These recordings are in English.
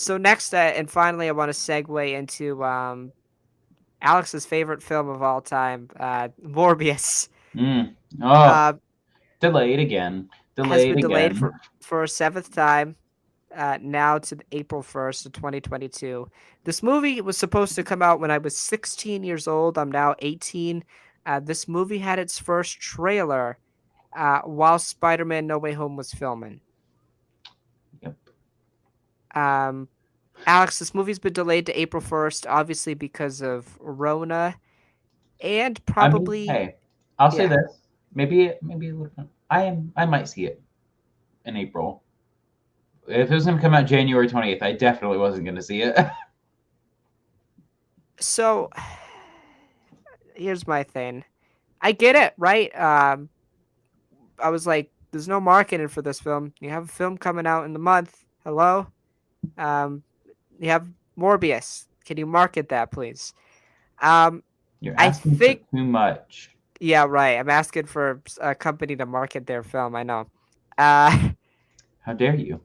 So next, and finally, I want to segue into Alex's favorite film of all time, Morbius. Oh, Uh, delayed again. has Delayed been delayed again. for a seventh time. Now to April 1st of 2022. This movie was supposed to come out when I was 16 years old. I'm now 18. This movie had its first trailer while Spider-Man No Way Home was filming. Yep. Um, Alex, this movie's been delayed to April 1st, obviously because of Rona, and I mean, probably, hey, I'll say yeah. this. Maybe a little. I might see it in April. If it was gonna come out January 20th, I definitely wasn't gonna see it. So here's my thing. I get it, right? I was like, there's no marketing for this film. You have a film coming out in the month. Hello? Um, you have Morbius. Can you market that, please? Um, You're I asking for think, too much. yeah, right. I'm asking for a company to market their film. I know. Uh, How dare you?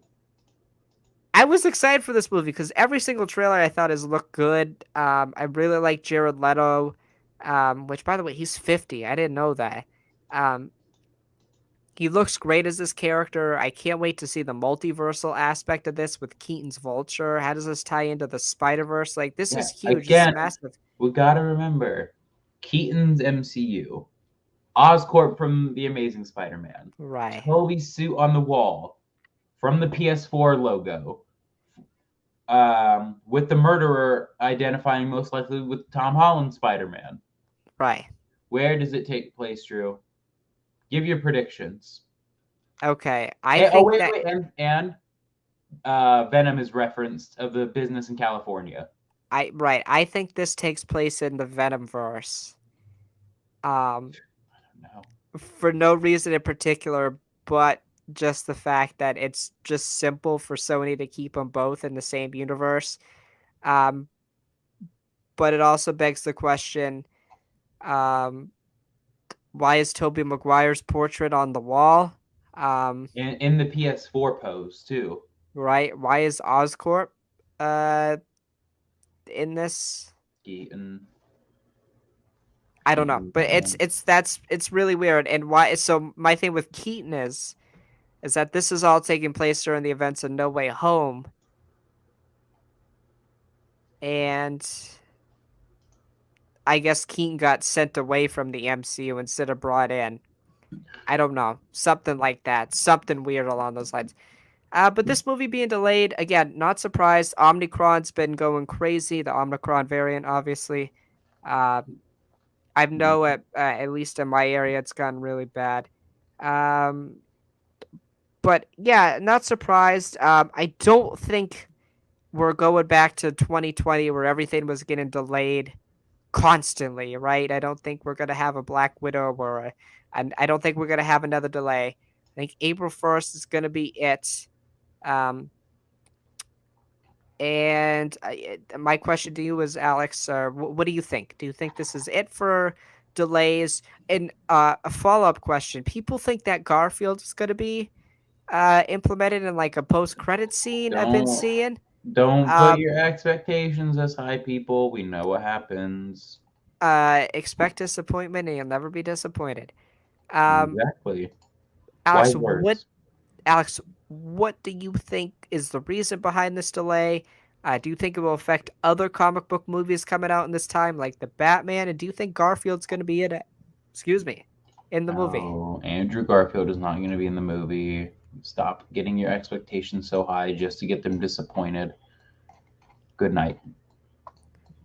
I was excited for this movie because every single trailer I thought has looked good. I really like Jared Leto, which, by the way, he's 50. I didn't know that. Um, he looks great as this character. I can't wait to see the multiversal aspect of this with Keaton's Vulture. How does this tie into the Spider Verse? Like, this Yeah. is huge. This is Again, massive. we gotta remember Keaton's MCU, Oscorp from The Amazing Spider-Man, Right. Toby's suit on the wall from the PS4 logo, with the murderer identifying most likely with Tom Holland Spider-Man. Right. Where does it take place, Drew? Give your predictions. Okay. I Oh think wait, that wait, and Venom is referenced of the business in California. I think this takes place in the Venom verse. Um, No. for no reason in particular, but just the fact that it's just simple for Sony to keep them both in the same universe. Um, but it also begs the question, um, why is Tobey Maguire's portrait on the wall? Um, In the PS4 pose too. right? Why is Oscorp uh in this? Keaton. I don't know, Keaton but Venom. it's really weird. And why? So my thing with Keaton is that this is all taking place during the events of No Way Home, and I guess Keaton got sent away from the MCU instead of brought in. I don't know, something like that, something weird along those lines. But this movie being delayed again, not surprised. Omicron's been going crazy. The Omicron variant, obviously. Uh, I know at least in my area, it's gotten really bad. Um, but yeah, not surprised. I don't think we're going back to 2020 where everything was getting delayed constantly, right? I don't think we're gonna have a Black Widow and I don't think we're gonna have another delay. I think April 1st is gonna be it. Um, and my question to you is, Alex, what do you think? Do you think this is it for delays? And a follow up question: people think that Garfield is gonna be implemented in like a post credit scene. I've been Don't seeing. don't put Uh, your expectations as high, people. We know what happens. expect disappointment, and you'll never be disappointed. Um, Exactly. Alex, Wise what words. Alex, what do you think is the reason behind this delay? Do you think it will affect other comic book movies coming out in this time, like the Batman? And do you think Garfield's going to be in it? Excuse me, in the movie. No, Andrew Garfield is not going to be in the movie. Stop getting your expectations so high just to get them disappointed. Good night.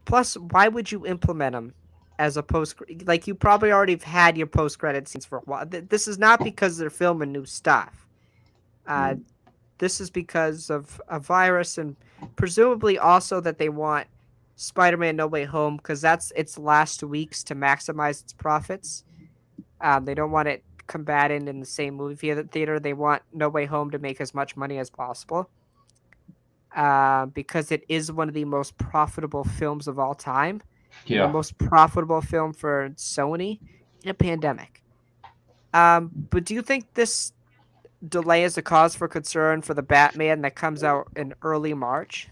Plus, why would you implement him as a post? Like you probably already have had your post credit scenes for a while. This is not because they're filming new stuff. Uh, this is because of a virus and presumably also that they want Spider-Man No Way Home because that's its last weeks to maximize its profits. They don't want it combating in the same movie theater. They want No Way Home to make as much money as possible because it is one of the most profitable films of all time and the Yeah. most profitable film for Sony in a pandemic. But do you think this delay is a cause for concern for the Batman that comes out in early March?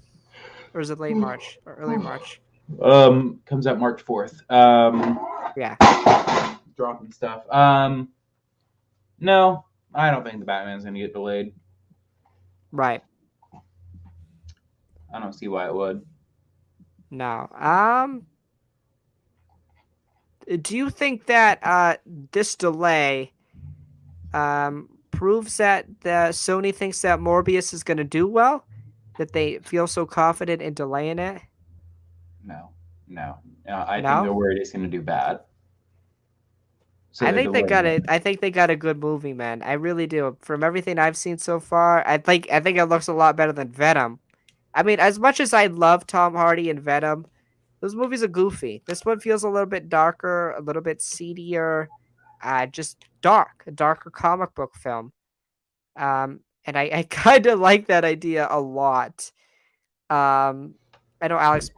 or is it late March or early March? Comes out March 4th. Yeah, Dropping stuff. No, I don't think the Batman's gonna get delayed. right. I don't see why it would. No. Do you think that this delay proves that the Sony thinks that Morbius is going to do well? That they feel so confident in delaying it? No, no. I think they're No. worried it's gonna do bad, so I they're think they got delaying it. it. I think they got a good movie, man. I really do. From everything I've seen so far, I think it looks a lot better than Venom. I mean, as much as I love Tom Hardy and Venom, those movies are goofy. This one feels a little bit darker, a little bit seedier, just dark, a darker comic book film. And I kind of like that idea a lot. I know Alex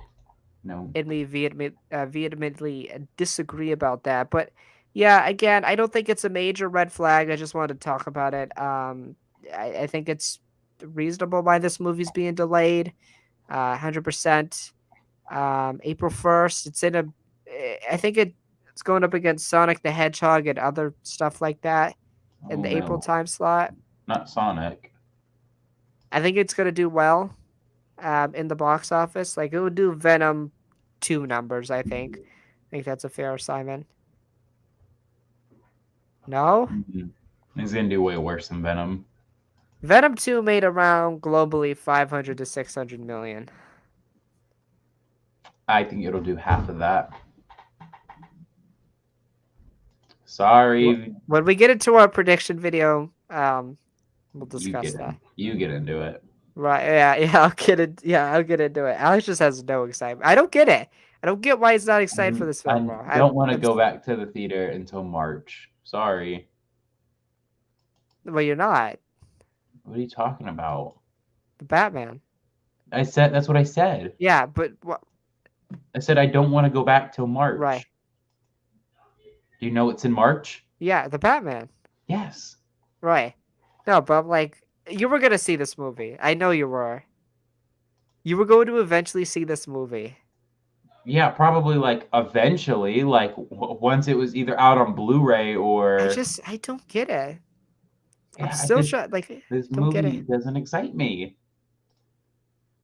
No, and me vehemently disagree about that, but yeah, again, I don't think it's a major red flag. I just wanted to talk about it. I think it's reasonable why this movie's being delayed. 100%. April 1st. I think it's going up against Sonic the Hedgehog and other stuff like that in oh the April no, time slot. not Sonic. I think it's going to do well in the box office. Like it would do Venom 2 numbers, I think. I think that's a fair assignment. No? Mm-hmm. It's gonna do way worse than Venom. Venom 2 made around globally 500 to 600 million. I think it'll do half of that. Sorry, When we get into our prediction video, we'll you discuss get that. in. You get into it. Right? Yeah, yeah. I'll get it. Yeah, I'll get into it. Alex just has no excitement. I don't get it. I don't get why he's not excited for this film, I bro. don't want to go back to the theater until March. Sorry. Well, you're not What are you talking about? the Batman. I said that's what I said. Yeah, but what? I said I don't want to go back till Right? March. Do you know it's in March? Yeah, the Batman. Yes. Right? No, but I'm like, you were gonna see this movie. I know you were. You were going to eventually see this movie. Yeah, probably like eventually, like once it was either out on Blu-ray or I don't get it. I'm yeah, still because trying. Like, I this don't get it. movie doesn't excite me.